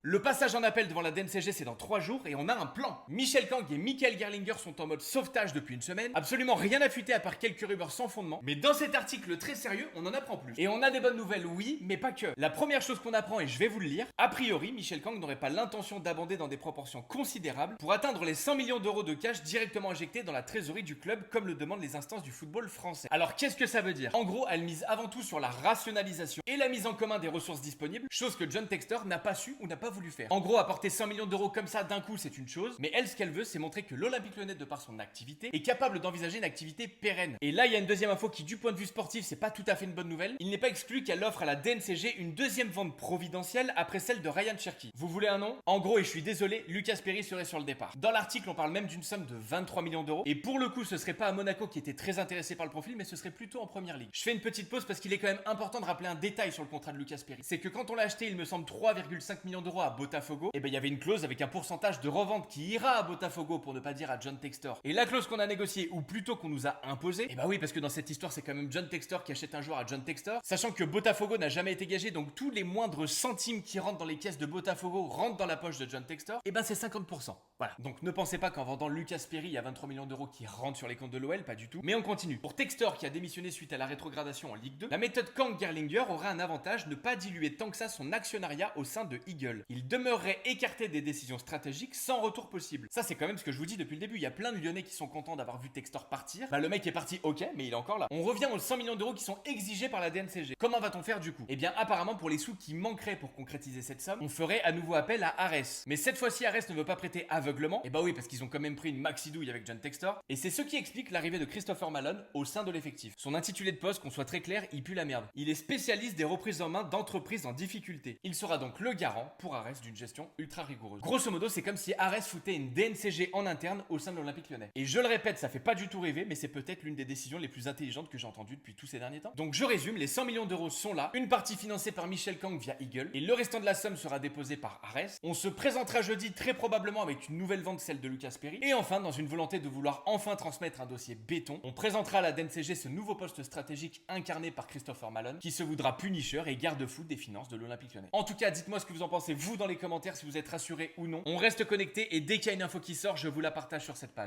Le passage en appel devant la DNCG c'est dans 3 jours et on a un plan. Michel Kang et Michael Gerlinger sont en mode sauvetage depuis une semaine. Absolument rien à fuiter à part quelques rumeurs sans fondement. Mais dans cet article très sérieux, on en apprend plus. Et on a des bonnes nouvelles, oui, mais pas que. La première chose qu'on apprend, et je vais vous le lire, a priori, Michel Kang n'aurait pas l'intention d'abonder dans des proportions considérables pour atteindre les 100 millions d'euros de cash directement injectés dans la trésorerie du club comme le demandent les instances du football français. Alors qu'est-ce que ça veut dire? En gros, elle mise avant tout sur la rationalisation et la mise en commun des ressources disponibles, chose que John Textor n'a pas su ou n'a pas voulu faire. En gros, apporter 100 millions d'euros comme ça d'un coup, c'est une chose, mais elle, ce qu'elle veut, c'est montrer que l'Olympique Lyonnais, de par son activité, est capable d'envisager une activité pérenne. Et là, il y a une deuxième info qui, du point de vue sportif, c'est pas tout à fait une bonne nouvelle. Il n'est pas exclu qu'elle offre à la DNCG une deuxième vente providentielle après celle de Ryan Cherki. Vous voulez un nom? En gros, et je suis désolé, Lucas Perry serait sur le départ. Dans l'article, on parle même d'une somme de 23 millions d'euros. Et pour le coup, ce serait pas à Monaco qui était très intéressé par le profil, mais ce serait plutôt en première ligue. Je fais une petite pause parce qu'il est quand même important de rappeler un détail sur le contrat de Lucas Perry. C'est que quand on l'a acheté, il me semble 3,5 millions d'euros à Botafogo, et ben il y avait une clause avec un pourcentage de revente qui ira à Botafogo pour ne pas dire à John Textor. Et la clause qu'on a négociée, ou plutôt qu'on nous a imposée, et bah oui, parce que dans cette histoire, c'est quand même John Textor qui achète un joueur à John Textor, sachant que Botafogo n'a jamais été gagé, donc tous les moindres centimes qui rentrent dans les caisses de Botafogo rentrent dans la poche de John Textor, et ben c'est 50%. Voilà. Donc ne pensez pas qu'en vendant Lucas Perry, il y a 23 millions d'euros qui rentrent sur les comptes de l'OL, pas du tout. Mais on continue. Pour Textor qui a démissionné suite à la rétrogradation en Ligue 2, la méthode Kang-Gerlinger aura un avantage, ne pas diluer tant que ça son actionnariat au sein de Eagle. Il demeurerait écarté des décisions stratégiques sans retour possible. Ça c'est quand même ce que je vous dis depuis le début, il y a plein de Lyonnais qui sont contents d'avoir vu Textor partir. Bah le mec est parti, ok, mais il est encore là. On revient aux 100 millions d'euros qui sont exigés par la DNCG. Comment va-t-on faire du coup? Eh bien apparemment pour les sous qui manqueraient pour concrétiser cette somme, on ferait à nouveau appel à Ares. Mais cette fois-ci Ares ne veut pas prêter aveuglement, et bah oui parce qu'ils ont quand même pris une maxi-douille avec John Textor, et c'est ce qui explique l'arrivée de Christopher Malone au sein de l'effectif. Son intitulé de poste, qu'on soit très clair, il pue la merde. Il est spécialiste des reprises en main d'entreprises en difficulté. Il sera donc le garant pour Ares d'une gestion ultra rigoureuse. Grosso modo, c'est comme si Ares foutait une DNCG en interne au sein de l'Olympique Lyonnais. Et je le répète, ça fait pas du tout rêver, mais c'est peut-être l'une des décisions les plus intelligentes que j'ai entendues depuis tous ces derniers temps. Donc je résume, les 100 millions d'euros sont là, une partie financée par Michel Kang via Eagle, et le restant de la somme sera déposé par Ares. On se présentera jeudi très probablement avec une nouvelle vente, celle de Lucas Perry. Et enfin, dans une volonté de vouloir enfin transmettre un dossier béton, on présentera à la DNCG ce nouveau poste stratégique incarné par Christopher Malone, qui se voudra punisher et garde-fou des finances de l'Olympique Lyonnais. En tout cas, dites-moi ce que vous en pensez vous dans les commentaires, si vous êtes rassurés ou non. On reste connecté et dès qu'il y a une info qui sort, je vous la partage sur cette page.